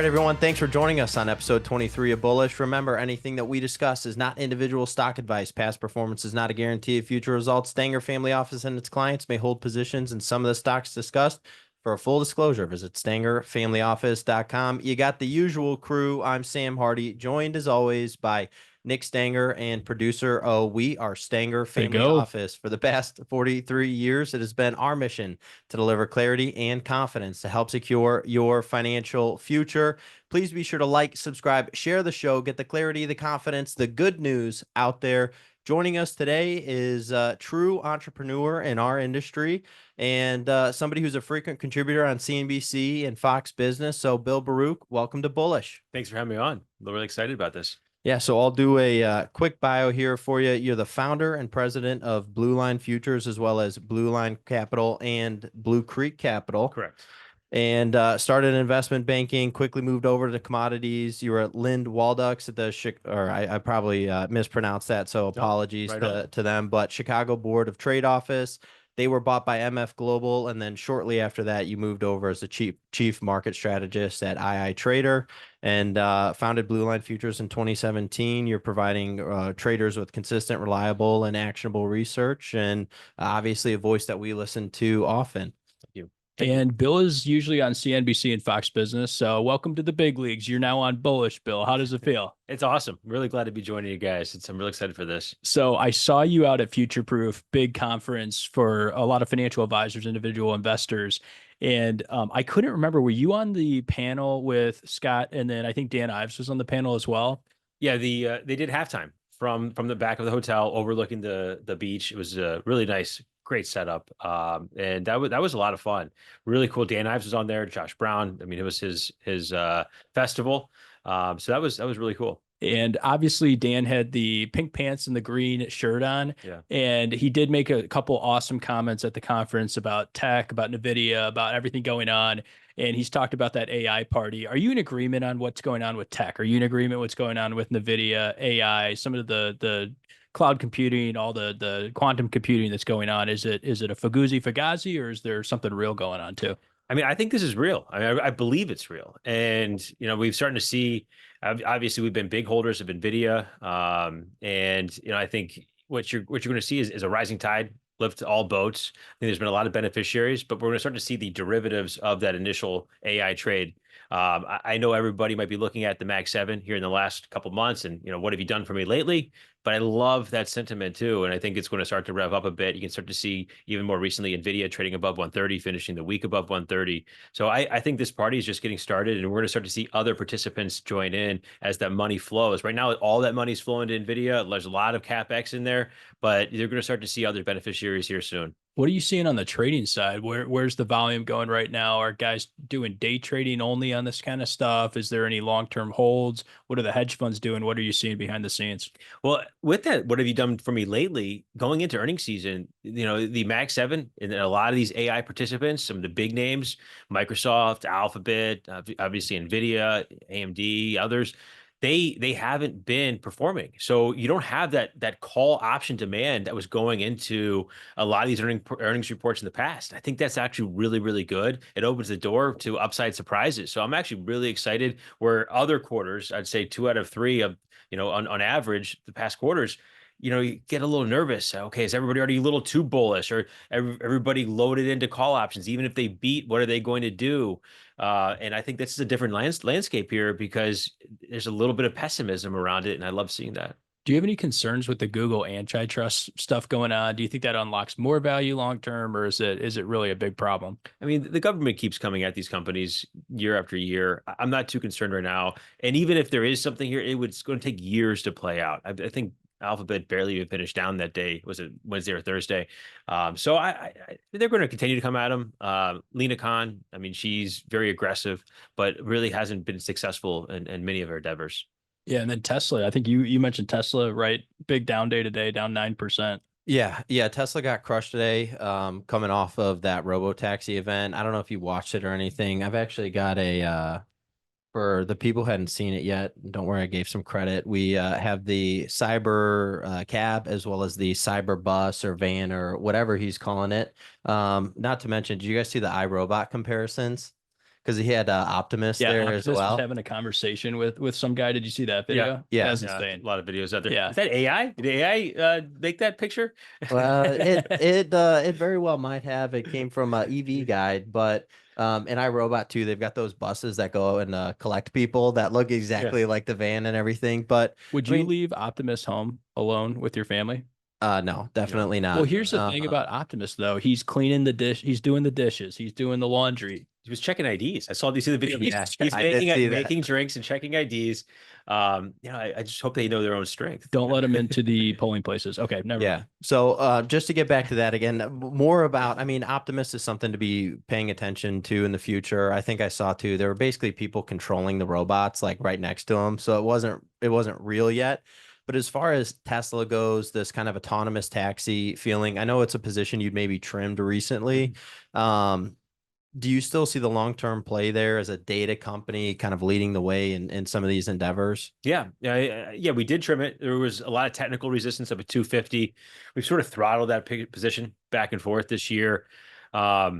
right, everyone. Thanks for joining us on episode 23 of Bullish. Remember, anything that we discuss is not individual stock advice. Past performance is not a guarantee of future results. Stenger Family Office and its clients may hold positions in some of the stocks discussed. For a full disclosure, visit StangerFamilyOffice.com. You got the usual crew. I'm Sam Hardy, joined as always by Nick Stenger and producer. Oh, we are Stenger Family Office. For the past 43 years, it has been our mission to deliver clarity and confidence to help secure your financial future. Please be sure to like, subscribe, share the show, get the clarity, the confidence, the good news out there. Joining us today is a true entrepreneur in our industry and somebody who's a frequent contributor on CNBC and Fox Business. So Bill Baruch, welcome to Bullish. Thanks for having me on. I'm really excited about this. Yeah, so I'll do a quick bio here for you. You're the founder and president of Blue Line Futures, as well as Blue Line Capital and Blue Creek Capital. Correct. And started investment banking, quickly moved over to commodities. You were at Lind Waldock's at the, I probably mispronounced that, so apologies to them, but Chicago Board of Trade Office. They were bought by MF Global, and then shortly after that, you moved over as the chief market strategist at iiTRADER and founded Blue Line Futures in 2017. You're providing traders with consistent, reliable, and actionable research, and obviously a voice that we listen to often. And Bill is usually on CNBC and Fox Business. So welcome to the big leagues. You're now on Bullish, Bill. How does it feel? It's awesome. Really glad to be joining you guys. I'm really excited for this. So I saw you out at Future Proof, big conference for a lot of financial advisors, individual investors. And I couldn't remember, were you on the panel with Scott? And then I think Dan Ives was on the panel as well. Yeah, they did halftime from the back of the hotel overlooking the beach. It was a really nice, great setup. And that was a lot of fun. Really cool. Dan Ives was on there, Josh Brown. I mean, it was his festival. So that was really cool. And obviously Dan had the pink pants and the green shirt on. Yeah. And he did make a couple awesome comments at the conference about tech, about NVIDIA, about everything going on. And he's talked about that AI party. Are you in agreement on what's going on with tech? Are you in agreement what's going on with NVIDIA, AI, some of the cloud computing, all the quantum computing that's going on? Is it a fugazi, or is there something real going on too? I mean, I think this is real. I mean, I believe it's real. And, we've started to see, obviously we've been big holders of NVIDIA. And, I think what you're going to see is a rising tide lift all boats. I think there's been a lot of beneficiaries, but we're going to start to see the derivatives of that initial AI trade. I know everybody might be looking at the Mag 7 here in the last couple of months and, what have you done for me lately? But I love that sentiment too. And I think it's going to start to rev up a bit. You can start to see even more recently NVIDIA trading above 130, finishing the week above 130. So I think this party is just getting started, and we're going to start to see other participants join in as that money flows. Right now, all that money is flowing to NVIDIA. There's a lot of CapEx in there, but you're going to start to see other beneficiaries here soon. What are you seeing on the trading side? Where's the volume going right now? Are guys doing day trading only on this kind of stuff? Is there any long-term holds? What are the hedge funds doing? What are you seeing behind the scenes? Well, with that, what have you done for me lately? Going into earnings season, the Mag 7 and a lot of these AI participants, some of the big names, Microsoft, Alphabet, obviously NVIDIA, AMD, others, they haven't been performing. So you don't have that call option demand that was going into a lot of these earnings reports in the past. I think that's actually really, really good. It opens the door to upside surprises. So I'm actually really excited where other quarters, I'd say 2 out of 3 of, on average, the past quarters, you get a little nervous. Okay, is everybody already a little too bullish, or everybody loaded into call options? Even if they beat, what are they going to do? And I think this is a different landscape here because there's a little bit of pessimism around it, and I love seeing that. Do you have any concerns with the Google antitrust stuff going on? Do you think that unlocks more value long term, or is it really a big problem? I mean, the government keeps coming at these companies year after year. I'm not too concerned right now. And even if there is something here, it's going to take years to play out. I think Alphabet barely even finished down that day. Was it Wednesday or Thursday? So they're going to continue to come at him. Lena Khan, I mean, she's very aggressive, but really hasn't been successful in many of her endeavors. Yeah, and then Tesla. I think you mentioned Tesla, right? Big down day today, down 9%. Yeah. Tesla got crushed today, coming off of that robo-taxi event. I don't know if you watched it or anything. I've actually got for the people who hadn't seen it yet, don't worry, I gave some credit. We have the cyber cab as well as the cyber bus or van or whatever he's calling it. Not to mention, did you guys see the iRobot comparisons? because he had Optimus Yeah, there Optimus as was well. having a conversation with some guy. Did you see that video? Yeah. That's Yeah, insane. a lot of videos out there. Yeah. Is that AI? Did AI make that picture? Well, it very well might have. It came from EV Guide, but in iRobot too, they've got those buses that go and collect people that look exactly like the van and everything. But Would I you mean, leave Optimus home alone with your family? no, definitely Well, not. here's the thing about Optimus, though. He's cleaning the dish. He's doing the dishes. He's doing the laundry. He was checking IDs. I saw these in the video. Yeah, He's I did making see that. making drinks and checking IDs. I just hope they know their own strength. Don't let him into the polling places. Okay, never Yeah. mind. So just to get back to that again, more about, I mean, Optimus is something to be paying attention to in the future. I think I saw too, there were basically people controlling the robots like right next to him. So it wasn't real yet. But as far as Tesla goes, this kind of autonomous taxi feeling, I know it's a position you'd maybe trimmed recently. Do you still see the long-term play there as a data company kind of leading the way in some of these endeavors? Yeah, we did trim it. There was a lot of technical resistance up at 250. We've sort of throttled that position back and forth this year. I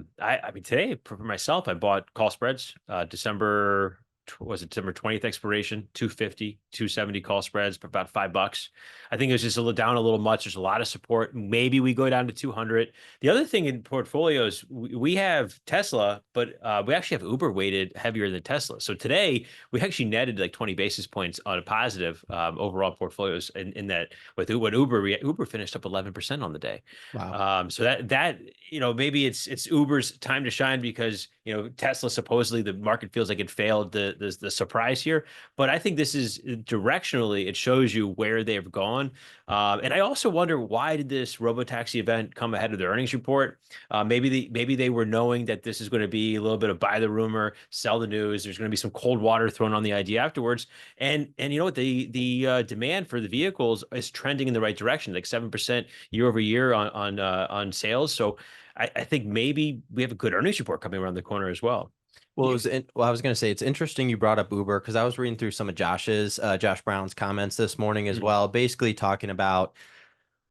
mean, today for myself, I bought call spreads. December 20th expiration, 250, 270 call spreads for about $5. I think it was just down a little much. There's a lot of support. Maybe we go down to 200. The other thing in portfolios, we have Tesla, but we actually have Uber weighted heavier than Tesla. So today we actually netted like 20 basis points on a positive overall portfolios in that with Uber finished up 11% on the day. Wow. So that maybe it's Uber's time to shine because Tesla supposedly the market feels like it failed the surprise here, but I think this is directionally it shows you where they've gone. And I also wonder, why did this robotaxi event come ahead of the earnings report? Maybe they were knowing that this is going to be a little bit of buy the rumor, sell the news. There's going to be some cold water thrown on the idea afterwards, and you know what, the demand for the vehicles is trending in the right direction, like 7% year over year on sales. So I think maybe we have a good earnings report coming around the corner as well. Well, I was going to say, it's interesting you brought up Uber because I was reading through some of Josh Brown's comments this morning as well, basically talking about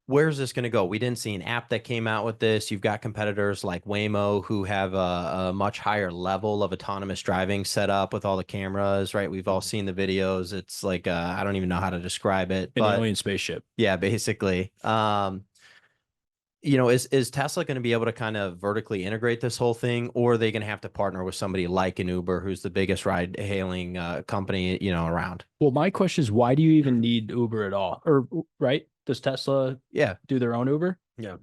where's this going to go? We didn't see an app that came out with this. You've got competitors like Waymo who have a much higher level of autonomous driving set up with all the cameras, right? We've all seen the videos. It's like, I don't even know how to describe it. An alien spaceship. Yeah, basically. Is Tesla going to be able to kind of vertically integrate this whole thing, or are they going to have to partner with somebody like an Uber, who's the biggest ride hailing company, around? Well, my question is, why do you even need Uber at all? Or right? Does Tesla do their own Uber? Yeah.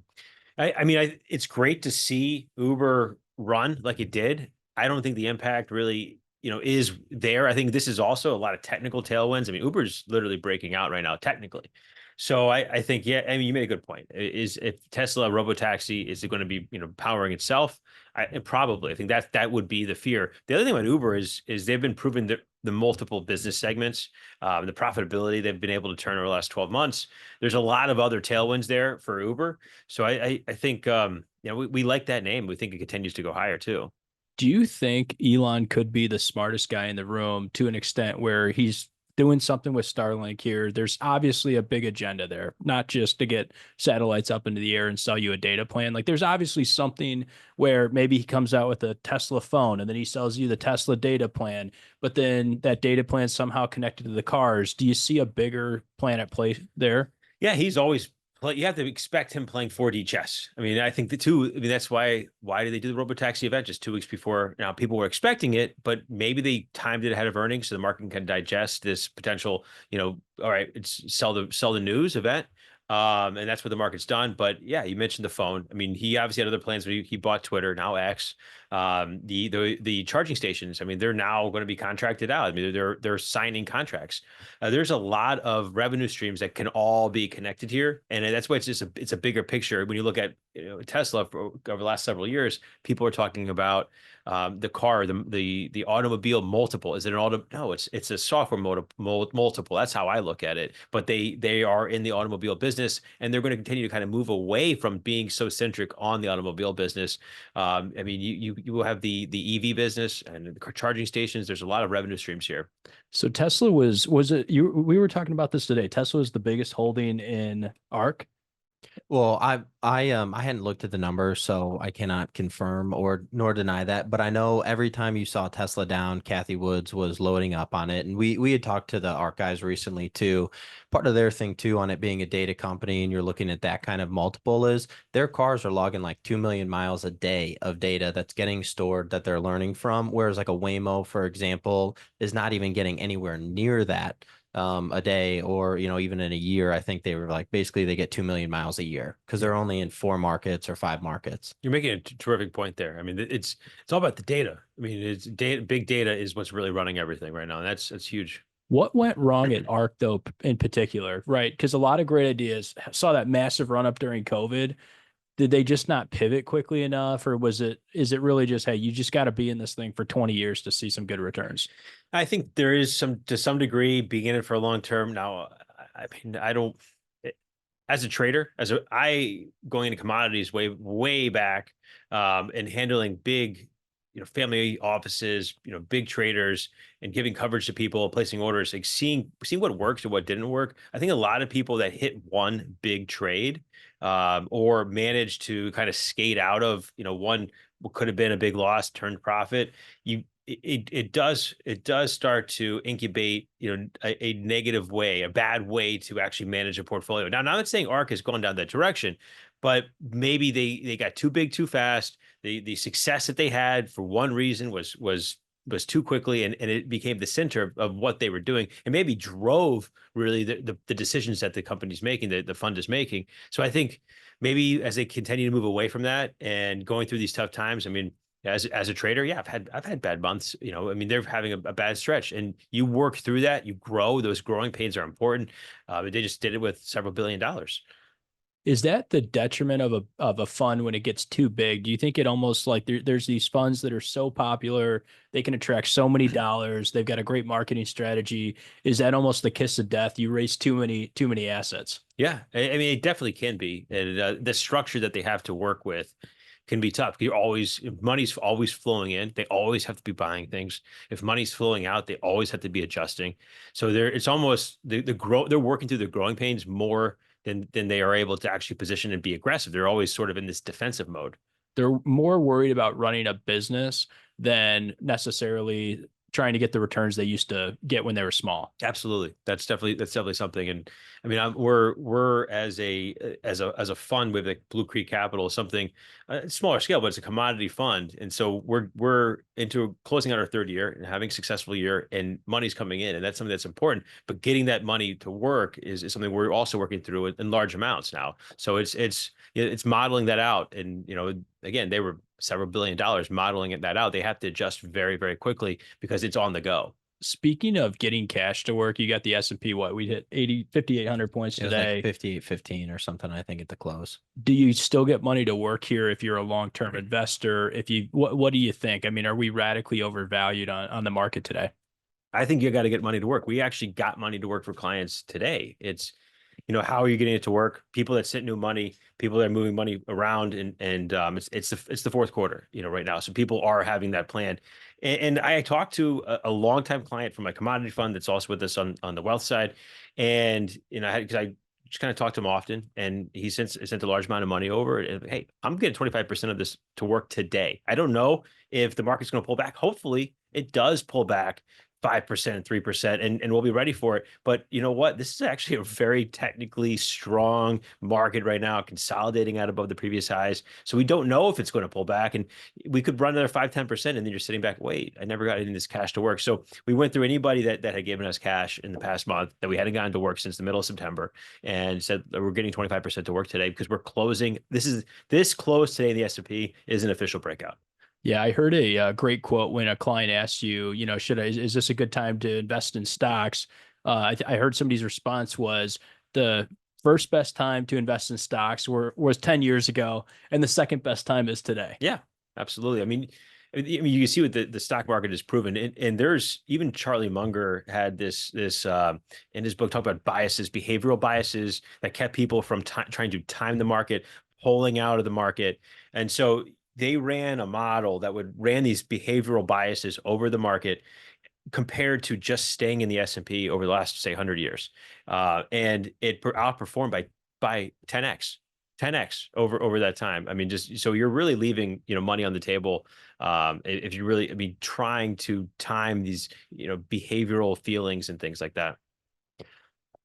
I mean, it's great to see Uber run like it did. I don't think the impact really, is there. I think this is also a lot of technical tailwinds. I mean, Uber's literally breaking out right now, technically. So I think, yeah, I mean, you made a good point. Is if Tesla robotaxi, is it going to be, powering itself? Probably. I think that would be the fear. The other thing about Uber is they've been proving the multiple business segments, the profitability they've been able to turn over the last 12 months. There's a lot of other tailwinds there for Uber. So I think, we like that name. We think it continues to go higher too. Do you think Elon could be the smartest guy in the room to an extent where he's doing something with Starlink here? There's obviously a big agenda there, not just to get satellites up into the air and sell you a data plan. Like there's obviously something where maybe he comes out with a Tesla phone and then he sells you the Tesla data plan, but then that data plan somehow connected to the cars. Do you see a bigger plan at play there? Yeah, he's always you have to expect him playing 4D chess. I mean, I think that's why did they do the robotaxi event just 2 weeks before? Now people were expecting it, but maybe they timed it ahead of earnings so the market can digest this potential, all right, it's sell the news event. And that's what the market's done. But yeah, you mentioned the phone. I mean, he obviously had other plans, but he bought Twitter, now X. The charging stations, I mean, they're now going to be contracted out. I mean, they're signing contracts. There's a lot of revenue streams that can all be connected here, and that's why it's a bigger picture. When you look at Tesla over the last several years, people are talking about the car, the automobile multiple. Is it an auto? No, it's a software multiple. That's how I look at it. But they are in the automobile business, and they're going to continue to kind of move away from being so centric on the automobile business. I mean, you will have the EV business and the charging stations. There's a lot of revenue streams here. So Tesla was it we were talking about this today. Tesla is the biggest holding in ARK. Well, I hadn't looked at the numbers, so I cannot confirm or nor deny that. But I know every time you saw Tesla down, Kathy Woods was loading up on it, and we had talked to the ARC guys recently too. Part of their thing too on it being a data company, and you're looking at that kind of multiple is their cars are logging like 2 million miles a day of data that's getting stored that they're learning from, whereas like a Waymo, for example, is not even getting anywhere near that a day or even in a year. I think they were like basically they get 2 million miles a year because they're only in 4 markets or 5 markets. You're making a terrific point there. I mean, it's all about the data. I mean, it's data. Big data is what's really running everything right now, and that's huge. What went wrong at ARC though, in particular, right? Because a lot of great ideas saw that massive run up during COVID. Did they just not pivot quickly enough, or is it really just, hey, you just got to be in this thing for 20 years to see some good returns? I think there is some, to some degree, being in it for a long term. Now, I mean, I don't, as a trader, I going into commodities way back, and handling big, family offices, big traders, and giving coverage to people, placing orders, like seeing what works and what didn't work. I think a lot of people that hit one big trade, or managed to kind of skate out of, one what could have been a big loss turned profit. It does start to incubate, a negative way, a bad way to actually manage a portfolio. Now, I'm not saying ARC has gone down that direction, but maybe they got too big too fast. The success that they had for one reason was too quickly, and it became the center of what they were doing, and maybe drove really the decisions that the company's making, the fund is making. So I think maybe as they continue to move away from that and going through these tough times, I mean, as a trader, yeah, I've had bad months. I mean, they're having a bad stretch, and you work through that. You grow. Those growing pains are important. But they just did it with several $billions. Is that the detriment of a fund when it gets too big? Do you think it almost like there's these funds that are so popular, they can attract so many dollars, they've got a great marketing strategy? Is that almost the kiss of death? You raise too many assets. Yeah, I mean, it definitely can be, and the structure that they have to work with can be tough. Money's always flowing in. They always have to be buying things. If money's flowing out, they always have to be adjusting. So it's almost they're working through the growing pains more than they are able to actually position and be aggressive. They're always sort of in this defensive mode. They're more worried about running a business than necessarily trying to get the returns they used to get when they were small. Absolutely. That's definitely something. And I mean, we're as a fund with like Blue Creek Capital, something smaller scale, but it's a commodity fund. And so we're into closing out our third year and having a successful year, and money's coming in, and that's something that's important. But getting that money to work is something we're also working through in large amounts now. So it's modeling that out. And, again, they were several $billions modeling that out. They have to adjust very, very quickly because it's on the go. Speaking of getting cash to work, you got the S&P, what we hit 5,800 points It was like today. 58.15 or something, I think, at the close. Do you still get money to work here if you're a long-term investor? What do you think? I mean, are we radically overvalued on the market today? I think you got to get money to work. We actually got money to work for clients today. It's, how are you getting it to work? People that sit new money, people that are moving money around, and it's the fourth quarter, right now. So people are having that plan. And I talked to a longtime client from my commodity fund that's also with us on the wealth side, and because I just kind of talk to him often, and he sent a large amount of money over. And hey, I'm getting 25% of this to work today. I don't know if the market's going to pull back. Hopefully, it does pull back 5%, 3%, and we'll be ready for it. But you know what? This is actually a very technically strong market right now, consolidating out above the previous highs. So we don't know if it's going to pull back, and we could run another 5-10%, and then you're sitting back, wait, I never got any of this cash to work. So we went through anybody that had given us cash in the past month that we hadn't gotten to work since the middle of September, and said we're getting 25% to work today because we're closing. This close today in the S&P is an official breakout. Yeah, I heard a great quote when a client asked you, is this a good time to invest in stocks? I heard somebody's response was the first best time to invest in stocks was 10 years ago, and the second best time is today. Yeah, absolutely. I mean, you can see what the stock market has proven, and there's even Charlie Munger had this in his book talk about biases, behavioral biases that kept people from trying to time the market, pulling out of the market, and so they ran a model that ran these behavioral biases over the market compared to just staying in the S&P over the last, say, 100 years. And it outperformed by 10x. 10x over that time. I mean, just so you're really leaving, money on the table. If you really, I mean, trying to time these, behavioral feelings and things like that.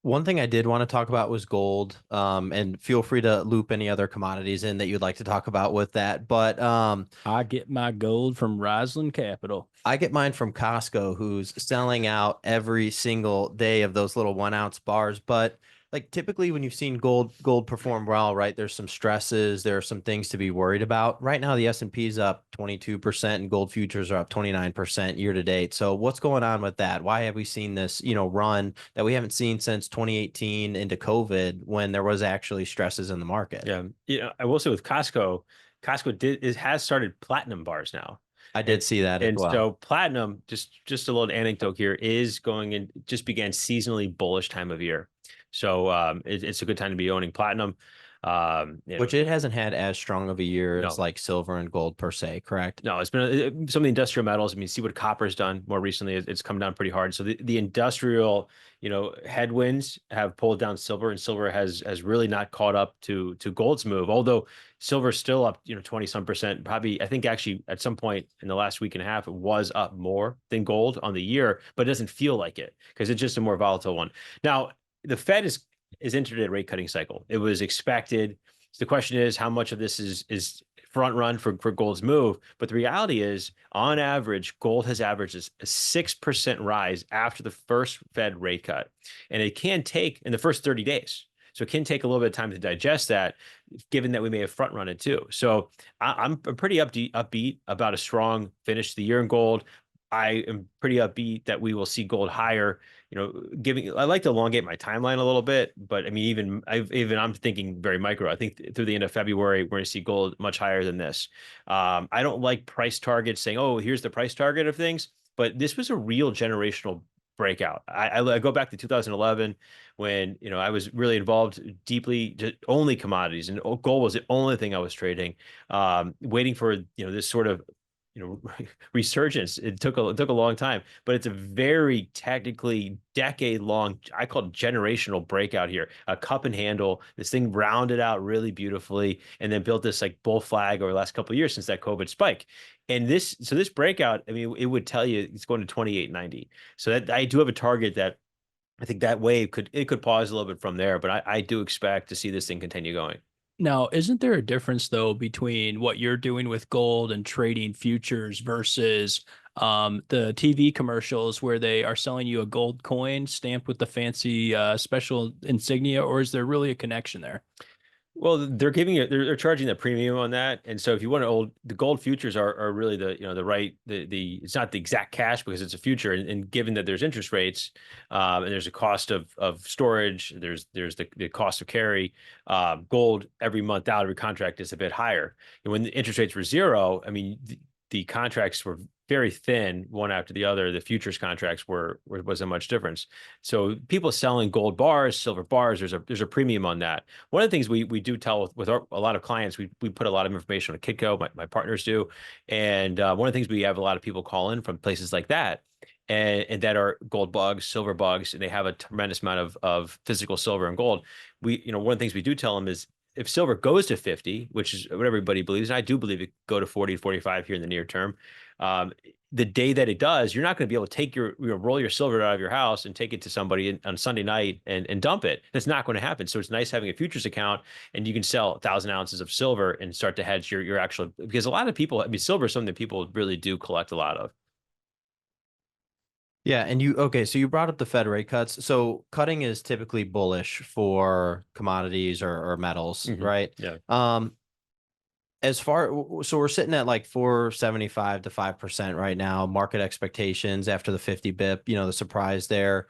One thing I did want to talk about was gold. And feel free to loop any other commodities in that you'd like to talk about with that. But I get my gold from Risland Capital. I get mine from Costco, who's selling out every single day of those little 1 ounce bars. But like typically when you've seen gold perform well, right? There's some stresses, there are some things to be worried about. Right now, the S&P is up 22% and gold futures are up 29% year to date. So what's going on with that? Why have we seen this, run that we haven't seen since 2018 into COVID when there was actually stresses in the market? Yeah. I will say with Costco, has started platinum bars now. I did see that as And well. so platinum, just a little anecdote here, is going in, just began seasonally bullish time of year. So it's a good time to be owning platinum. Which it hasn't had as strong of a year as No. like silver and gold per se, correct? No, it's been some of the industrial metals. I mean, see what copper's done more recently. It's come down pretty hard. So the industrial, headwinds have pulled down silver, and silver has really not caught up to gold's move. Although silver's still up, 20 some percent. Probably, I think actually at some point in the last week and a half, it was up more than gold on the year, but it doesn't feel like it because it's just a more volatile one. Now, the Fed is entered a rate cutting cycle. It was expected. So the question is, how much of this is front run for gold's move? But the reality is, on average, gold has averaged a 6% rise after the first Fed rate cut. And it can take in the first 30 days. So it can take a little bit of time to digest that, given that we may have front run it too. So I'm pretty upbeat about a strong finish to the year in gold. I am pretty upbeat that we will see gold higher. I like to elongate my timeline a little bit, but I mean, I'm thinking very micro. I think through the end of February, we're going to see gold much higher than this. I don't like price targets saying, "Oh, here's the price target of things," but this was a real generational breakout. I go back to 2011 when I was really involved deeply, just only commodities, and gold was the only thing I was trading, waiting for this sort of resurgence. It took a long time, but it's a very technically decade-long, I call it generational breakout here. A cup and handle, this thing rounded out really beautifully, and then built this like bull flag over the last couple of years since that COVID spike. And this breakout, I mean, it would tell you it's going to 28.90. So that I do have a target that I think that wave could pause a little bit from there, but I do expect to see this thing continue going. Now, isn't there a difference though between what you're doing with gold and trading futures versus the TV commercials where they are selling you a gold coin stamped with the fancy special insignia, or is there really a connection there? Well, they're charging the premium on that, and so if you want to hold the gold futures are really the it's not the exact cash because it's a future, and given that there's interest rates, and there's a cost of storage, there's the cost of carry, gold every month out every contract is a bit higher. And when the interest rates were zero, I mean the contracts were very thin one after the other. The futures contracts wasn't much difference. So people selling gold bars, silver bars, there's a premium on that. One of the things we do tell with a lot of clients, we put a lot of information on Kitco, my partners do. And one of the things we have a lot of people call in from places like that, and that are gold bugs, silver bugs, and they have a tremendous amount of physical silver and gold. One of the things we do tell them is, if silver goes to 50, which is what everybody believes, and I do believe it go to 40, 45 here in the near term, the day that it does, you're not going to be able to take roll your silver out of your house and take it to somebody on Sunday night and dump it. That's not going to happen. So it's nice having a futures account, and you can sell 1,000 ounces of silver and start to hedge your actual, because a lot of people, I mean, silver is something that people really do collect a lot of. Yeah, and so you brought up the Fed rate cuts. So cutting is typically bullish for commodities or metals, right? Yeah. So we're sitting at like 4.75 to 5% right now. Market expectations after the 50 bip, the surprise there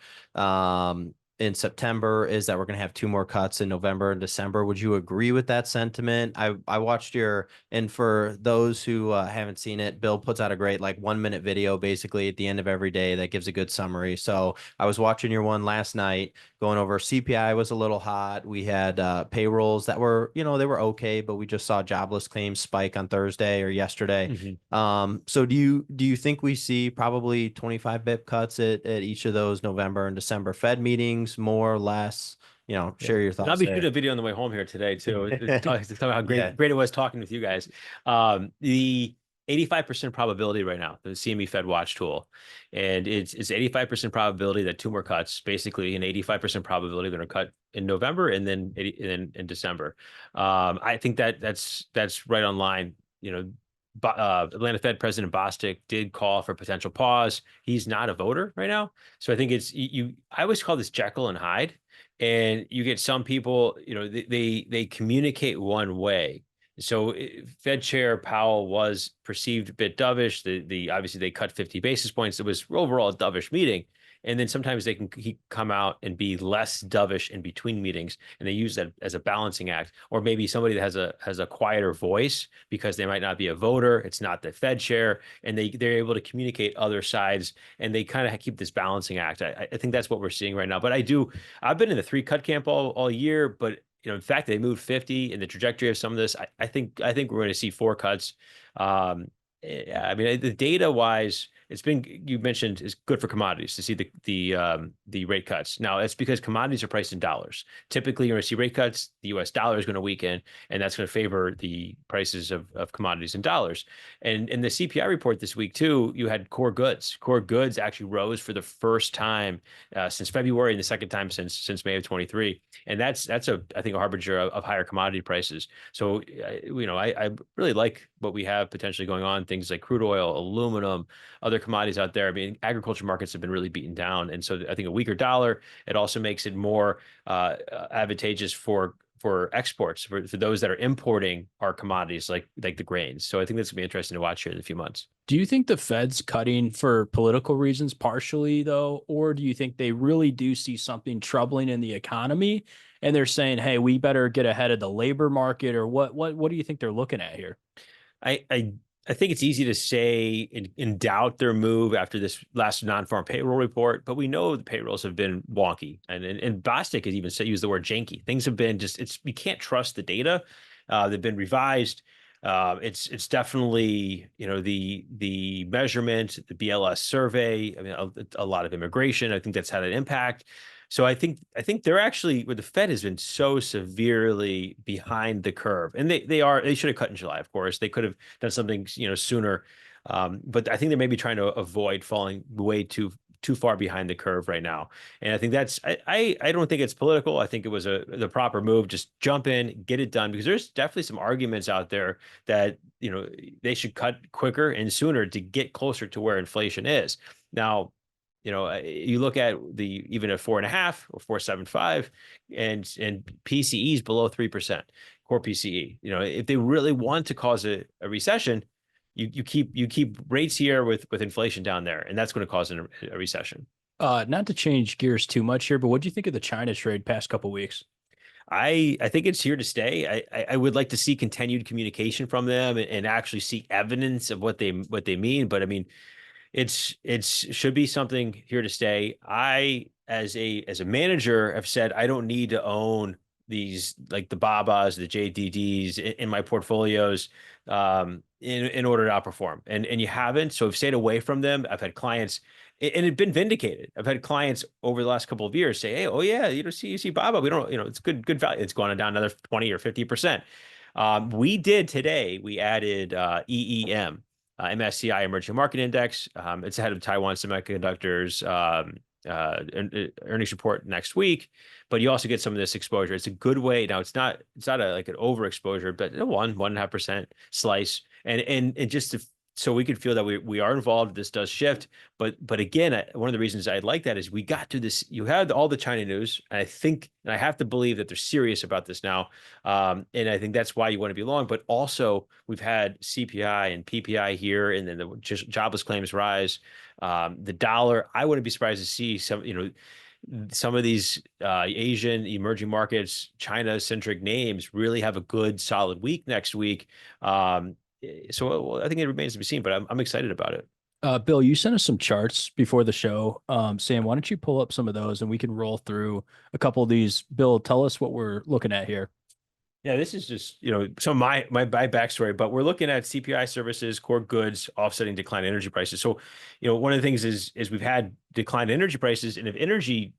in September is that we're going to have 2 more cuts in November and December. Would you agree with that sentiment? I watched and for those who haven't seen it, Bill puts out a great 1-minute video basically at the end of every day that gives a good summary. So I was watching your one last night, going over CPI was a little hot. We had payrolls that were, they were okay, but we just saw jobless claims spike on Thursday or yesterday. So do you think we see probably 25 bip cuts at each of those November and December Fed meetings, more or less? share your And I'll thoughts be there. shooting a video on the way home here today too. It's talking about how Yeah. great it was talking with you guys. The 85% probability right now, the CME Fed Watch tool, and it's 85% probability that two more cuts, basically an 85% probability they're going to cut in November and then in December. I think that's right on line. Atlanta Fed President Bostic did call for potential pause. He's not a voter right now, so I think it's you. I always call this Jekyll and Hyde. And you get some people, they communicate one way. So Fed Chair Powell was perceived a bit dovish. The obviously they cut 50 basis points. It was overall a dovish meeting. And then sometimes he come out and be less dovish in between meetings, and they use that as a balancing act. Or maybe somebody that has a quieter voice because they might not be a voter. It's not the Fed chair, and they're able to communicate other sides, and they kind of keep this balancing act. I think that's what we're seeing right now. But I've been in the 3-cut camp all year, but in fact, they moved 50 in the trajectory of some of this. I think we're going to see 4 cuts. I mean, the data wise, you mentioned is good for commodities to see the rate cuts. Now it's because commodities are priced in dollars. Typically, you're going to see rate cuts. The U.S. dollar is going to weaken, and that's going to favor the prices of commodities in dollars. And in the CPI report this week too, you had core goods. Core goods actually rose for the first time since February, and the second time since May of 23. And that's I think a harbinger of higher commodity prices. So I really like what we have potentially going on. Things like crude oil, aluminum, other commodities out there. I mean, agriculture markets have been really beaten down. And so I think a weaker dollar, it also makes it more advantageous for exports, for those that are importing our commodities like the grains. So I think that's going to be interesting to watch here in a few months. Do you think the Fed's cutting for political reasons partially, though, or do you think they really do see something troubling in the economy and they're saying, hey, we better get ahead of the labor market, or what do you think they're looking at here? I think it's easy to say and doubt their move after this last non-farm payroll report, but we know the payrolls have been wonky, and Bostic has even used the word janky. Things have been we can't trust the data. They've been revised. It's definitely the measurement, the BLS survey. I mean, a lot of immigration. I think that's had an impact. So I think they're actually, where the Fed has been so severely behind the curve, and they should have cut in July. Of course, they could have done something sooner, but I think they may be trying to avoid falling way too far behind the curve right now. And I think I don't think it's political. I think it was the proper move. Just jump in, get it done, because there's definitely some arguments out there that they should cut quicker and sooner to get closer to where inflation is now. You look at even a 4.5 or 4.75, and PCE is below 3%, core PCE. If they really want to cause a recession, you keep rates here with inflation down there, and that's going to cause a recession. Not to change gears too much here, but what do you think of the China trade past couple of weeks? I think it's here to stay. I would like to see continued communication from them and actually see evidence of what they mean. But I mean, it's should be something here to stay. I, as a manager, have said I don't need to own these, like the Babas, the JDDs in my portfolios in order to outperform. And you haven't. So I've stayed away from them. I've had clients, and it's been vindicated. I've had clients over the last couple of years say, hey, oh yeah, you see Baba, we don't, it's good value. It's gone down another 20 or 50%. We did today, we added EEM. MSCI Emerging Market Index. It's ahead of Taiwan Semiconductors earnings report next week, but you also get some of this exposure. It's a good way. Now it's not like an overexposure, but 1.5% slice, and just so we could feel that we are involved. This does shift, but again, one of the reasons I like that is we got to this. You had all the China news, and I have to believe that they're serious about this now, and I think that's why you want to be long. But also, we've had CPI and PPI here, and then the jobless claims rise. The dollar, I wouldn't be surprised to see some of these Asian emerging markets, China-centric names really have a good, solid week next week. So I think it remains to be seen, but I'm excited about it. Bill, you sent us some charts before the show. Sam, why don't you pull up some of those and we can roll through a couple of these. Bill, tell us what we're looking at here. Yeah, this is just, some of my backstory, but we're looking at CPI services, core goods, offsetting decline in energy prices. So, one of the things is we've had decline in energy prices, and if energy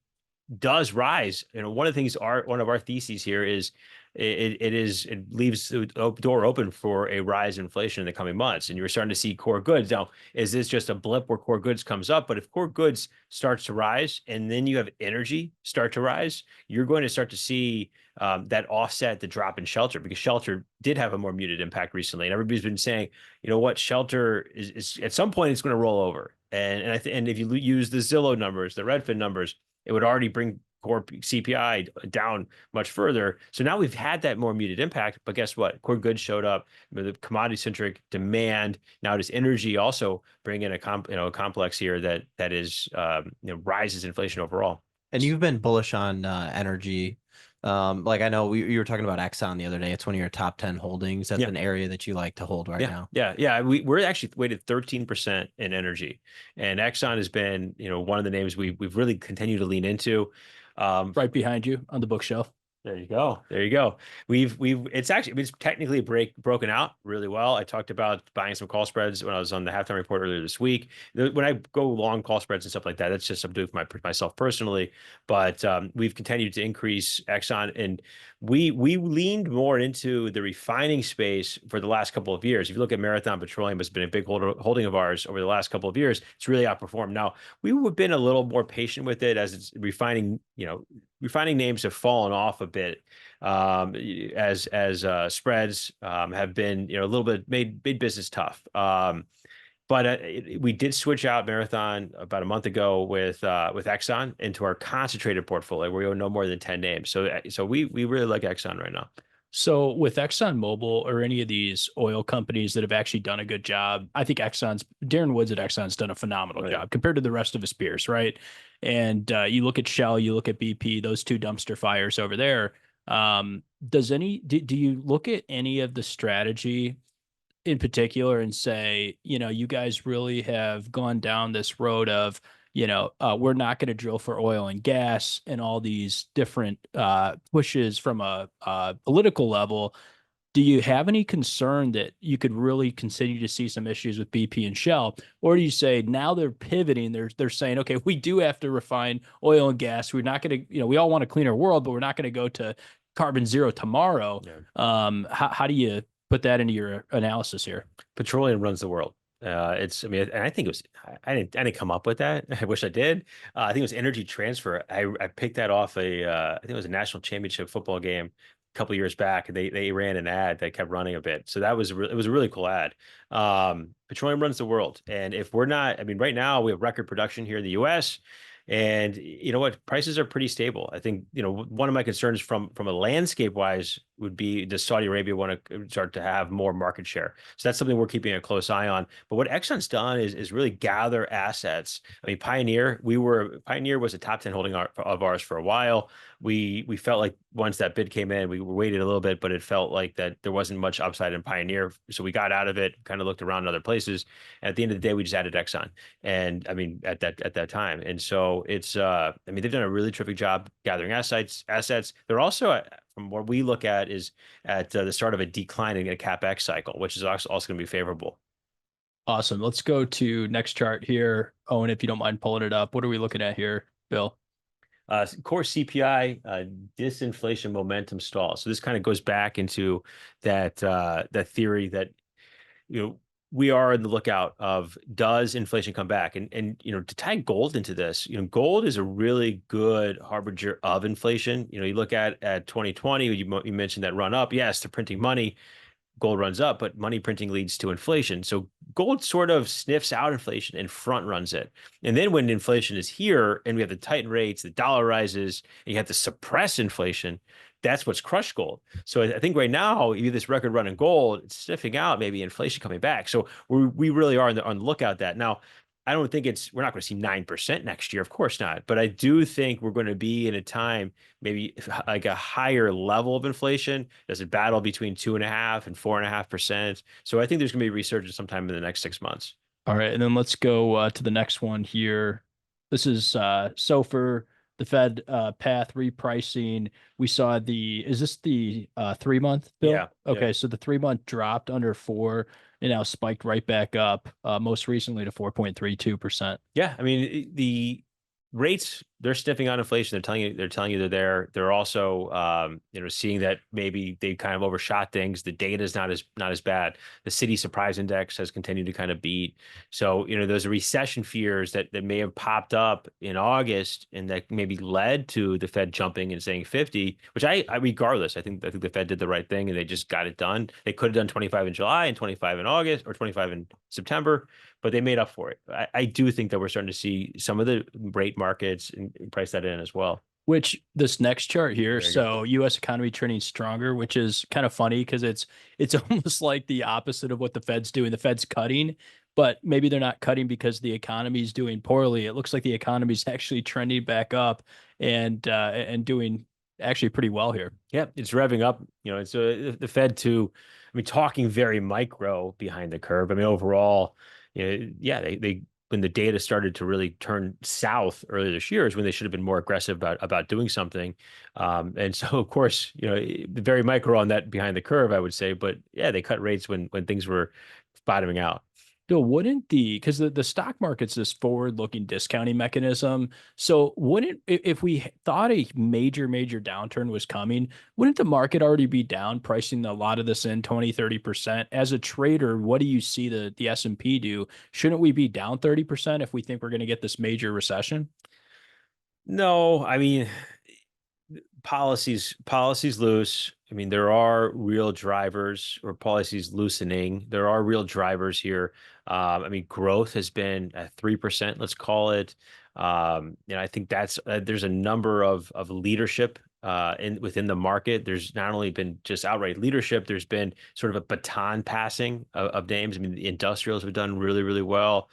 does rise, one of the things one of our theses here is it leaves the door open for a rise in inflation in the coming months. And you're starting to see core goods. Now, is this just a blip where core goods comes up? But if core goods starts to rise and then you have energy start to rise, you're going to start to see that offset the drop in shelter, because shelter did have a more muted impact recently. And everybody's been saying, you know what, shelter is at some point it's going to roll over. And if you use the Zillow numbers, the Redfin numbers, it would already bring core CPI down much further. So now we've had that more muted impact, but guess what? Core goods showed up, the commodity centric demand. Now does energy also bring in a complex here that is rises inflation overall. And you've been bullish on energy. Like I know you were talking about Exxon the other day. It's one of your top 10 holdings. That's an area that you like to hold right now. Yeah. We're actually weighted 13% in energy, and Exxon has been, one of the names we've really continued to lean into. Right behind you on the bookshelf. There you go. It's technically broken out really well. I talked about buying some call spreads when I was on the halftime report earlier this week. When I go long call spreads and stuff like that, that's just something with myself personally. But we've continued to increase Exxon, and we leaned more into the refining space for the last couple of years. If you look at Marathon Petroleum, it's been a big holding of ours over the last couple of years. It's really outperformed. Now, we've been a little more patient with it as it's refining names have fallen off a bit as spreads have been a little bit made business tough. But we did switch out Marathon about a month ago with Exxon into our concentrated portfolio where we own no more than 10 names. So we really like Exxon right now. So with ExxonMobil or any of these oil companies that have actually done a good job, I think Darren Woods at Exxon's done a phenomenal job compared to the rest of his peers, right? And you look at Shell, you look at BP, those two dumpster fires over there. Do you look at any of the strategy in particular and say, you guys really have gone down this road of, we're not going to drill for oil and gas and all these different pushes from a political level? Do you have any concern that you could really continue to see some issues with BP and Shell? Or do you say now they're pivoting, they're saying, okay, we do have to refine oil and gas. We're not going to, we all want a cleaner world, but we're not going to go to carbon zero tomorrow. Yeah. How do you put that into your analysis here? Petroleum runs the world. And I think it was, I didn't come up with that. I wish I did. I think it was Energy Transfer. I picked that off I think it was a national championship football game a couple of years back. They ran an ad that kept running a bit. So it was a really cool ad. Petroleum runs the world. And if we're not, right now we have record production here in the US. And you know what? Prices are pretty stable. I think, one of my concerns from a landscape wise would be, does Saudi Arabia want to start to have more market share? So that's something we're keeping a close eye on. But what Exxon's done is really gather assets. Pioneer was a top 10 holding of ours for a while. We felt like once that bid came in, we waited a little bit, but it felt like that there wasn't much upside in Pioneer. So we got out of it, kind of looked around in other places. And at the end of the day, we just added Exxon. And at that time. And so it's, they've done a really terrific job gathering assets. They're also, from what we look at, is at the start of a declining a CapEx cycle, which is also going to be favorable. Awesome. Let's go to next chart here. Owen, if you don't mind pulling it up, what are we looking at here, Bill? Core CPI disinflation momentum stall. So this kind of goes back into that theory that we are in the lookout of, does inflation come back? And to tie gold into this, gold is a really good harbinger of inflation. You look at 2020, you mentioned that run up. Yes, they're printing money. Gold runs up, but money printing leads to inflation. So gold sort of sniffs out inflation and front runs it. And then when inflation is here and we have to tighten rates, the dollar rises, and you have to suppress inflation, that's what's crushed gold. So I think right now, you have this record run in gold, it's sniffing out maybe inflation coming back. So we really are on the lookout that. Now, I don't think we're not going to see 9% next year. Of course not. But I do think we're going to be in a time, maybe like a higher level of inflation. There's a battle between 2.5% and 4.5%. So I think there's going to be a resurgence sometime in the next 6 months. All right. And then let's go to the next one here. This is SOFR, the Fed path repricing. We saw is this the 3-month, Bill? Yeah. Okay. Yeah. So the 3-month dropped under 4 and now spiked right back up, most recently to 4.32%. Yeah. The rates, they're sniffing on inflation. They're telling you they're there. They're also, seeing that maybe they kind of overshot things. The data is not as bad. The city surprise index has continued to kind of beat. So, those recession fears that may have popped up in August and that maybe led to the Fed jumping and saying 50, which I regardless, I think the Fed did the right thing and they just got it done. They could have done 25 in July and 25 in August or 25 in September, but they made up for it. I do think that we're starting to see some of the rate markets and price that in as well. Which this next chart here, There you go. so U.S. economy trending stronger, which is kind of funny because it's almost like the opposite of what the Fed's doing. The Fed's cutting, but maybe they're not cutting because the economy is doing poorly. It looks like the economy is actually trending back up and doing actually pretty well here. Yeah, it's revving up. It's the Fed too. I mean, talking very micro behind the curve. I mean, overall, yeah, they when the data started to really turn south earlier this year is when they should have been more aggressive about doing something. And so, of course, very micro on that behind the curve, I would say. But yeah, they cut rates when things were bottoming out. Bill, wouldn't because the stock market's this forward-looking discounting mechanism. So wouldn't, if we thought a major downturn was coming, wouldn't the market already be down, pricing a lot of this in 20-30%? As a trader, what do you see the S&P do? Shouldn't we be down 30% if we think we're going to get this major recession? No, I mean, policies loose. I mean, there are real drivers, or policies loosening. There are real drivers here. I mean, growth has been at 3%, let's call it. I think that's there's a number of leadership within the market. There's not only been just outright leadership, there's been sort of a baton passing of names. I mean, the industrials have done really, really well.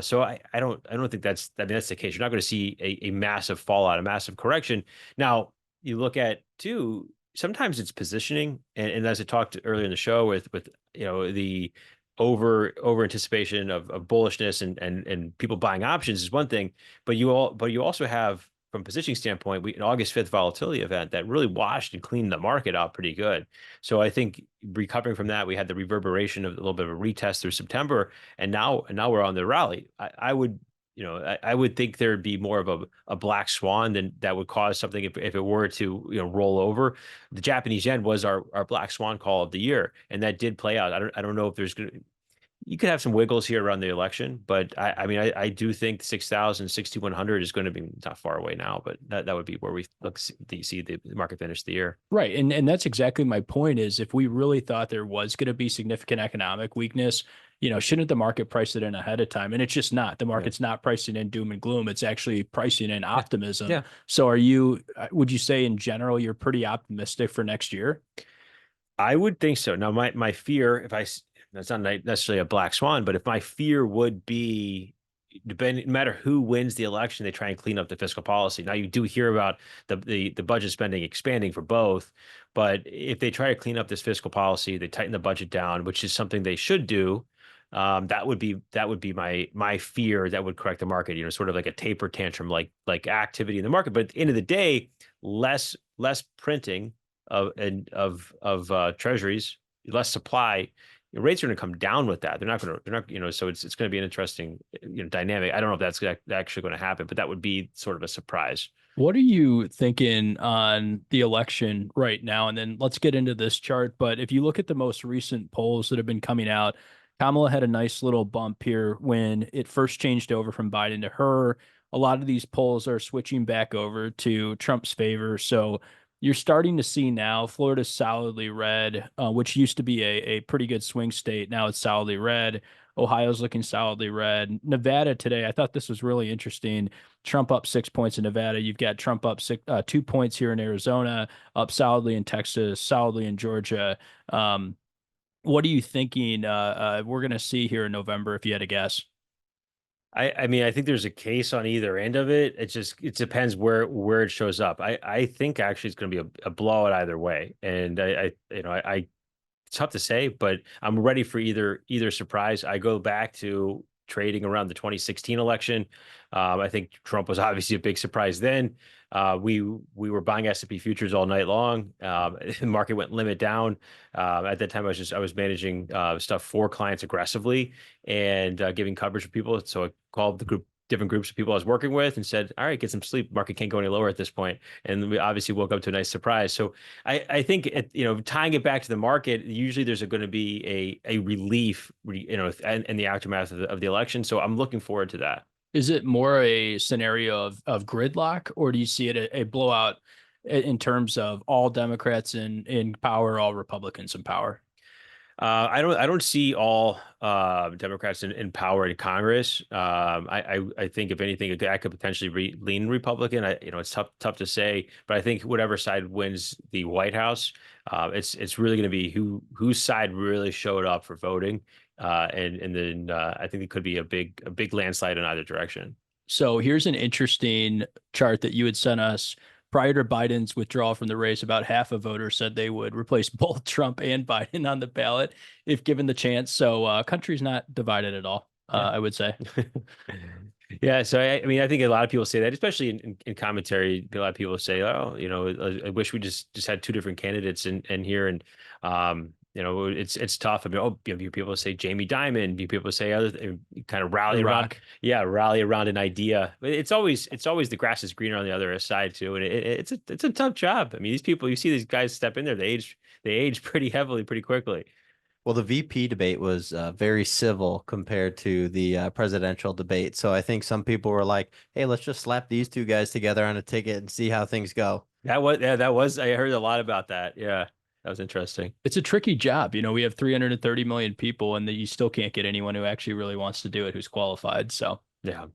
So I don't think that's the case. You're not going to see a massive fallout, a massive correction. Now, you look at too, sometimes it's positioning, and as I talked earlier in the show with the over anticipation of bullishness and people buying options is one thing, but you also have, from a positioning standpoint, an August 5th volatility event that really washed and cleaned the market out pretty good. So I think recovering from that, we had the reverberation of a little bit of a retest through September, and now we're on the rally. I would think there'd be more of a black swan than that would cause something if it were to roll over. The Japanese yen was our black swan call of the year, and that did play out. I don't know if you could have some wiggles here around the election, but I do think 6,000, 6,100 is going to be not far away now, but that would be where we see the market finish the year. Right. And that's exactly my point is if we really thought there was going to be significant economic weakness, shouldn't the market price it in ahead of time? And it's just not. The market's not pricing in doom and gloom. It's actually pricing in optimism. Yeah. So would you say in general, you're pretty optimistic for next year? I would think so. Now, my fear, that's not necessarily a black swan, but if my fear would be, no matter who wins the election, they try and clean up the fiscal policy. Now, you do hear about the budget spending expanding for both, but if they try to clean up this fiscal policy, they tighten the budget down, which is something they should do. That would be my fear that would correct the market. Sort of like a taper tantrum, like activity in the market. But at the end of the day, less printing of treasuries, less supply. Rates are going to come down with that. They're not, so it's going to be an interesting, dynamic. I don't know if that's actually going to happen, but that would be sort of a surprise. What are you thinking on the election right now? And then let's get into this chart. But if you look at the most recent polls that have been coming out, Kamala had a nice little bump here when it first changed over from Biden to her. A lot of these polls are switching back over to Trump's favor. So you're starting to see now Florida's solidly red, which used to be a pretty good swing state. Now it's solidly red. Ohio's looking solidly red. Nevada today, I thought this was really interesting. Trump up 6 points in Nevada. You've got Trump up 2 points here in Arizona, up solidly in Texas, solidly in Georgia. What are you thinking we're going to see here in November, if you had to guess? I mean, I think there's a case on either end of it. It depends where it shows up. I think actually it's going to be a blowout either way. And it's tough to say, but I'm ready for either surprise. I go back to trading around the 2016 election. I think Trump was obviously a big surprise then. We were buying S&P futures all night long. The market went limit down. At that time, I was managing stuff for clients aggressively and giving coverage for people. So I called the group different groups of people I was working with and said, all right, get some sleep. Market can't go any lower at this point. And we obviously woke up to a nice surprise. So I think, tying it back to the market, usually there's going to be a relief, in the aftermath of the election. So I'm looking forward to that. Is it more a scenario of gridlock, or do you see it a blowout in terms of all Democrats in power, all Republicans in power? I don't see all Democrats in power in Congress. I think if anything, that could potentially lean Republican. It's tough to say, but I think whatever side wins the White House, it's really going to be whose side really showed up for voting, and then I think it could be a big landslide in either direction. So here's an interesting chart that you had sent us. Prior to Biden's withdrawal from the race, about half of voters said they would replace both Trump and Biden on the ballot if given the chance. So country's not divided at all, I would say. Yeah, so I mean, I think a lot of people say that, especially in commentary. A lot of people say, "Oh, I wish we just had two different candidates in here." And it's tough. I mean, people say Jamie Dimon, people say other kind of rally around, rally around an idea. But it's always the grass is greener on the other side too, and it's a tough job. I mean, these people, you see these guys step in there, they age pretty heavily, pretty quickly. Well, the VP debate was very civil compared to the presidential debate. So I think some people were like, hey, let's just slap these two guys together on a ticket and see how things go. I heard a lot about that. Yeah, that was interesting. It's a tricky job. We have 330 million people, and you still can't get anyone who actually really wants to do it, who's qualified. So yeah.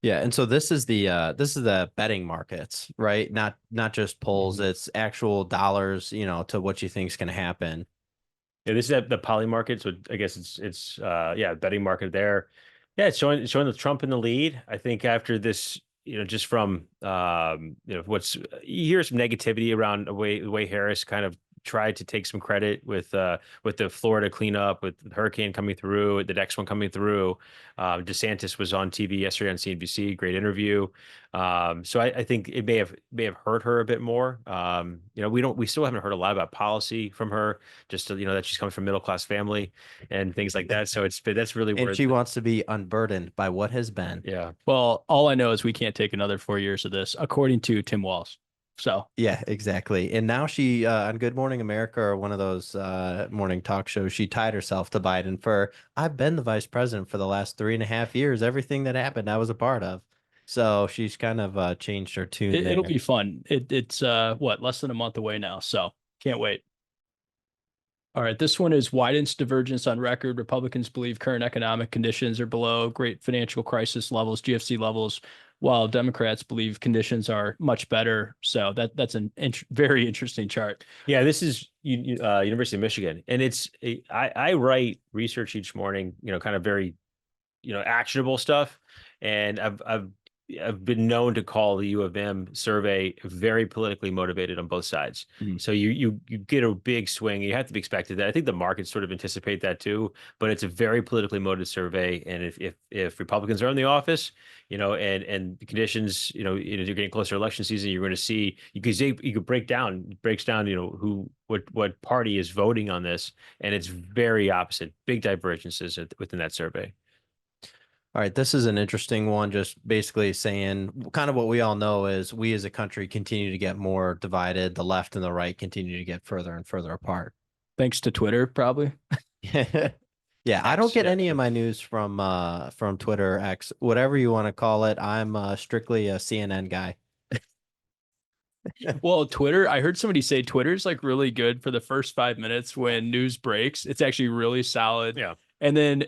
Yeah, and so this is the betting markets, right? Not just polls, it's actual dollars, to what you think is going to happen. Yeah, this is at the poly market, so I guess it's betting market there. Yeah, it's showing the Trump in the lead. I think after this, just from what's you hear some negativity around the way Harris kind of tried to take some credit with the Florida cleanup, with the hurricane coming through, the next one coming through. DeSantis was on TV yesterday on CNBC, great interview. So I think it may have hurt her a bit more. We still haven't heard a lot about policy from her, just to, that she's coming from middle class family and things like that. So that's really and she wants to be unburdened by what has been. Yeah. Well, all I know is we can't take another 4 years of this, according to Tim Walz. So yeah, exactly. And now she on Good Morning America, or one of those morning talk shows, she tied herself to Biden for, I've been the vice president for the last 3.5 years. Everything that happened, I was a part of. So she's kind of changed her tune. It'll be fun. It's less than a month away now. So can't wait. All right. This one is widens divergence on record. Republicans believe current economic conditions are below great financial crisis levels, GFC levels, while Democrats believe conditions are much better. So that's a very interesting chart. Yeah, this is University of Michigan, and I write research each morning, kind of very, actionable stuff, and I've been known to call the U of M survey very politically motivated on both sides. Mm-hmm. So you get a big swing. You have to be expected that. I think the markets sort of anticipate that too, but it's a very politically motivated survey. And if Republicans are in the office, and the conditions, you're getting closer to election season, you're going to see, you could breaks down, what party is voting on this. And it's very opposite, big divergences within that survey. All right, this is an interesting one, just basically saying kind of what we all know is we as a country continue to get more divided. The left and the right continue to get further and further apart. Thanks to Twitter, probably. Yeah, I don't get any of my news from Twitter, X, whatever you want to call it. I'm strictly a CNN guy. Well, Twitter, I heard somebody say Twitter's like really good for the first 5 minutes when news breaks. It's actually really solid. Yeah. And then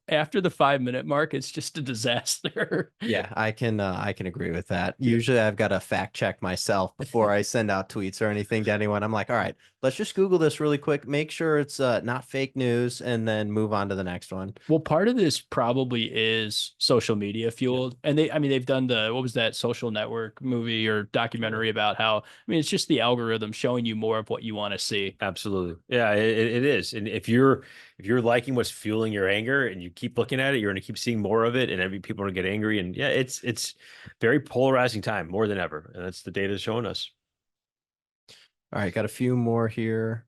after the 5-minute mark, it's just a disaster. Yeah, I can agree with that. Usually I've got to fact check myself before I send out tweets or anything to anyone. I'm like, all right, let's just Google this really quick, make sure it's not fake news, and then move on to the next one. Well, part of this probably is social media fueled. And they've done what was that Social Network movie or documentary about how, it's just the algorithm showing you more of what you want to see. Absolutely. Yeah, it is. And if you're liking what's fueling your anger and you keep looking at it, you're going to keep seeing more of it, and people are going to get angry. And yeah, it's very polarizing time, more than ever. And that's the data showing us. All right, got a few more here.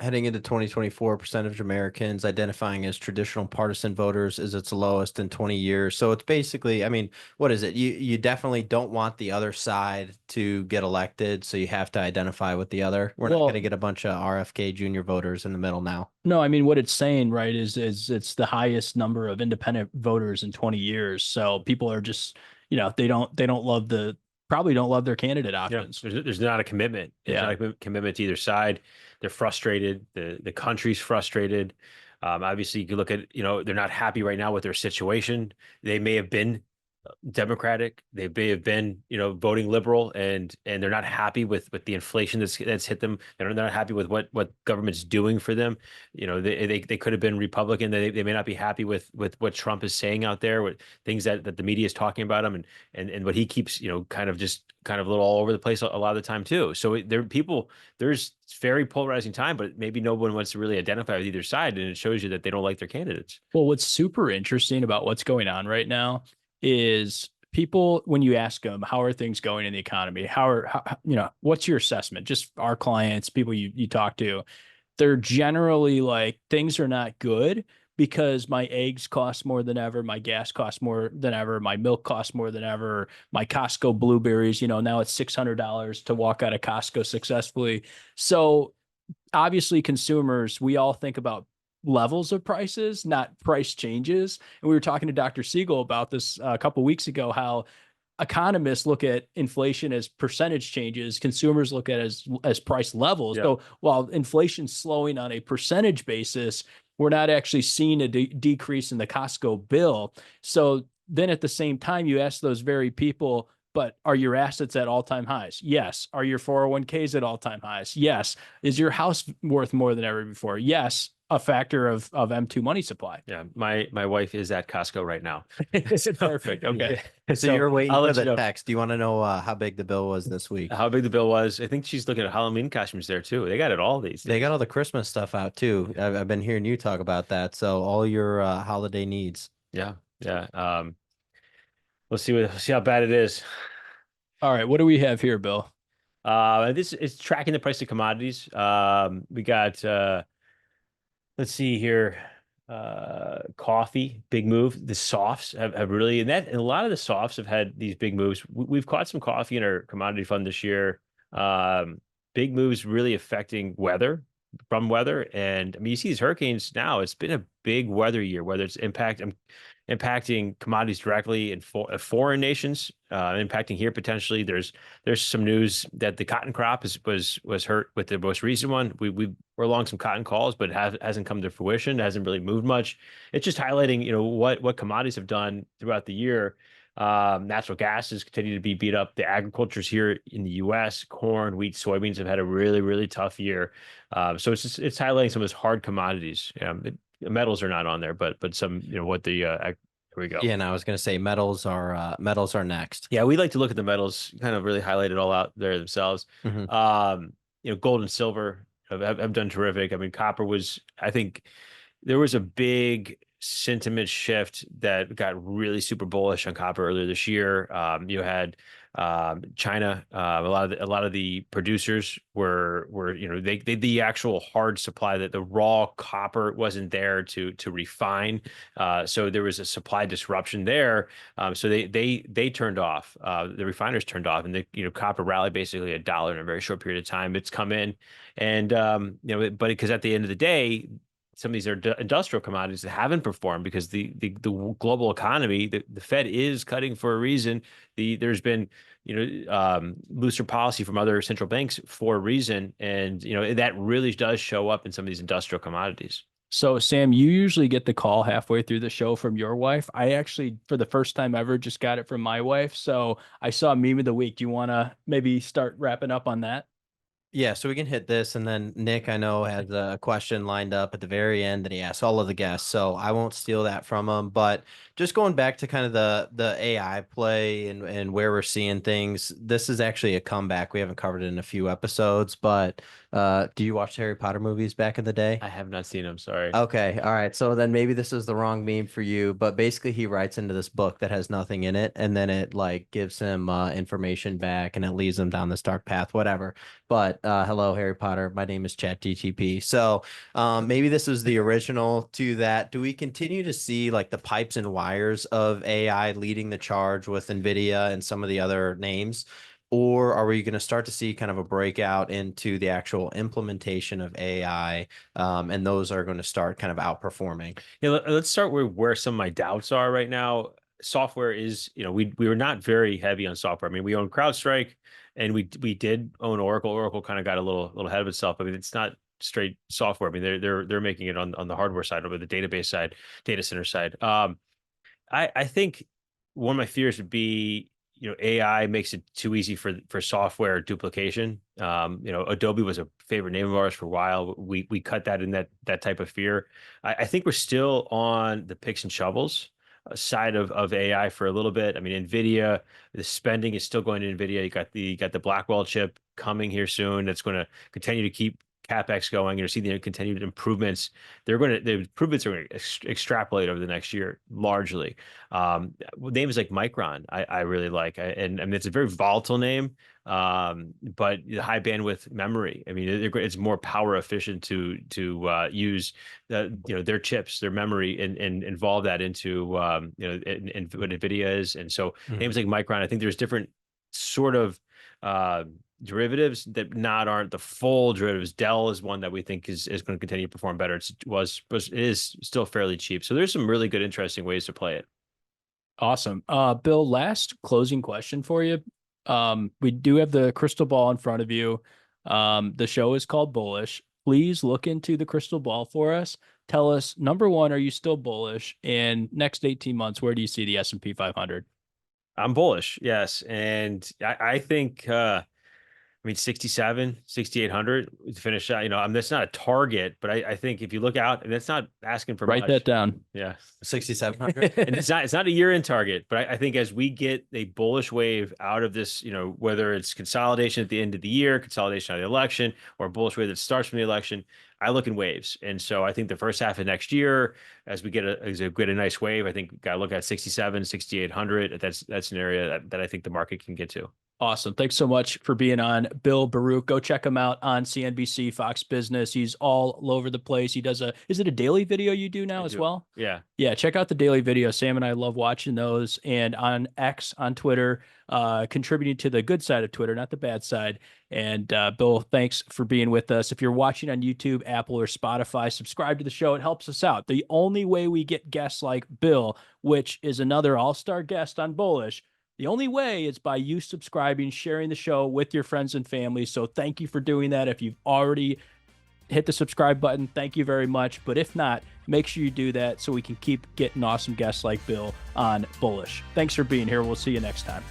heading into 2024, percentage of Americans identifying as traditional partisan voters is its lowest in 20 years. So it's basically, I mean, what is it? You definitely don't want the other side to get elected, so you have to identify with the other. We're not going to Well, get a bunch of RFK Jr. voters in the middle now. no, I mean what it's saying, right, is it's the highest number of independent voters in 20 years. So people are just, they don't love probably don't love their candidate Yeah, options. there's not a commitment. There's Yeah. not a commitment to either side. They're frustrated. The country's frustrated. Obviously, you can look at, they're not happy right now with their situation. They may have been Democratic. They may have been, voting liberal, and they're not happy with the inflation that's hit them. They're not happy with what government's doing for them. They could have been Republican. They may not be happy with what Trump is saying out there, with things that the media is talking about him, and what he keeps, kind of a little all over the place a lot of the time too. So there's very polarizing time, but maybe no one wants to really identify with either side, and it shows you that they don't like their candidates. Well, what's super interesting about what's going on right now is people, when you ask them, how are things going in the economy? What's your assessment? Just our clients, people you talk to, they're generally like, things are not good because my eggs cost more than ever, my gas costs more than ever, my milk costs more than ever, my Costco blueberries, now it's $600 to walk out of Costco successfully. So obviously consumers, we all think about levels of prices, not price changes. And we were talking to Dr. Siegel about this a couple of weeks ago, how economists look at inflation as percentage changes, consumers look at it as price levels. Yeah. So while inflation's slowing on a percentage basis, we're not actually seeing a decrease in the Costco bill. So then at the same time, you ask those very people, but are your assets at all-time highs? Yes. Are your 401ks at all-time highs? Yes. Is your house worth more than ever before? Yes. A factor of M2 money supply. Yeah, my wife is at Costco right now. Perfect. Okay. So you're waiting I'll for let you the know. text. Do you want to know how big the bill was this week? How big the bill was. I think she's looking at Halloween costumes there too. They got it all these They days. got all the Christmas stuff out too. I've been hearing you talk about that. So all your holiday needs. Yeah, yeah. Let's see how bad it is. All right. What do we have here, Bill? This is tracking the price of commodities. We got let's see here. Coffee, big move. The softs have really, and a lot of the softs have had these big moves. We've caught some coffee in our commodity fund this year. Big moves really affecting weather. And I mean, you see these hurricanes now. It's been a big weather year, whether it's impacting commodities directly in foreign nations, impacting here potentially. There's some news that the cotton crop was hurt with the most recent one. We're along some cotton calls, but it hasn't come to fruition. It hasn't really moved much. It's just highlighting, what commodities have done throughout the year. Natural gas has continued to be beat up. The agricultures here in the U.S., corn, wheat, soybeans have had a really, really tough year. So it's highlighting some of those hard commodities. Metals are not on there, but some, what the here we go. Yeah, and I was gonna say metals are next. Yeah, we like to look at the metals, kind of really highlight it all out there themselves. Gold and silver have done terrific. I mean, copper was, I think there was a big sentiment shift that got really super bullish on copper earlier this year. You had China, a lot of the producers were they the actual hard supply, that the raw copper wasn't there to refine, so there was a supply disruption there. So they turned off, the refiners turned off, and the copper rallied basically $1 in a very short period of time. It's come in, and but because at the end of the day, some of these are industrial commodities that haven't performed because the global economy, the Fed is cutting for a reason. There's been looser policy from other central banks for a reason, and that really does show up in some of these industrial commodities. So, Sam, you usually get the call halfway through the show from your wife. I actually, for the first time ever, just got it from my wife. So I saw meme of the week. Do you want to maybe start wrapping up on that? Yeah, so we can hit this, and then Nick, I know, has a question lined up at the very end that he asks all of the guests, so I won't steal that from him. But just going back to kind of the AI play and where we're seeing things, this is actually a comeback. We haven't covered it in a few episodes, but do you watch Harry Potter movies back in the day? I have not seen them. Sorry. Okay, all right. So then maybe this is the wrong meme for you, but basically he writes into this book that has nothing in it, and then it like gives him information back, and it leads him down this dark path, whatever. But hello, Harry Potter. My name is ChatGTP. So maybe this is the original to that. Do we continue to see like the pipes and wires of AI leading the charge with NVIDIA and some of the other names? Or are we going to start to see kind of a breakout into the actual implementation of AI, and those are going to start kind of outperforming? Yeah, let's start with where some of my doubts are right now. Software is, we were not very heavy on software. I mean, we own CrowdStrike, and we did own Oracle. Oracle kind of got a little ahead of itself. I mean, it's not straight software. I mean, they're making it on the hardware side, or the database side, data center side. I think one of my fears would be, AI makes it too easy for software duplication. Adobe was a favorite name of ours for a while. We cut that in that type of fear. I think we're still on the picks and shovels side of AI for a little bit. I mean, NVIDIA, the spending is still going to NVIDIA. You got the Blackwell chip coming here soon. That's going to continue to keep CapEx going. You're seeing the continued improvements. The improvements are going to extrapolate over the next year largely. Names like Micron, I really like, and I mean, it's a very volatile name, but high bandwidth memory. I mean, it's more power efficient to use their chips, their memory, and involve that into what NVIDIA is. And so names like Micron, I think there's different sort of derivatives that aren't the full derivatives. Dell is one that we think is going to continue to perform better. It is still fairly cheap. So there's some really good, interesting ways to play it. Awesome. Bill, last closing question for you. We do have the crystal ball in front of you. The show is called Bullish. Please look into the crystal ball for us. Tell us, number one, are you still bullish? And next 18 months, where do you see the S&P 500? I'm bullish, yes. And I think, 67, 6,800 to finish out. That's not a target, but I think if you look out, and that's not asking for Write much. that down. Yeah. 6,700. And it's not a year-end target, but I think as we get a bullish wave out of this, whether it's consolidation at the end of the year, consolidation out of the election, or a bullish wave that starts from the election, I look in waves. And so I think the first half of next year, as we get a nice wave, I think got to look at 67, 6,800. That's an area that I think the market can get to. Awesome. Thanks so much for being on. Bill Baruch, go check him out on CNBC, Fox Business. He's all over the place. He does is it a daily video you do now as well? Yeah. Yeah. Check out the daily video. Sam and I love watching those. And on X, on Twitter, contributing to the good side of Twitter, not the bad side. And Bill, thanks for being with us. If you're watching on YouTube, Apple, or Spotify, subscribe to the show. It helps us out. The only way we get guests like Bill, which is another all-star guest on Bullish, the only way is by you subscribing, sharing the show with your friends and family. So thank you for doing that. If you've already hit the subscribe button, thank you very much. But if not, make sure you do that so we can keep getting awesome guests like Bill on Bullish. Thanks for being here. We'll see you next time.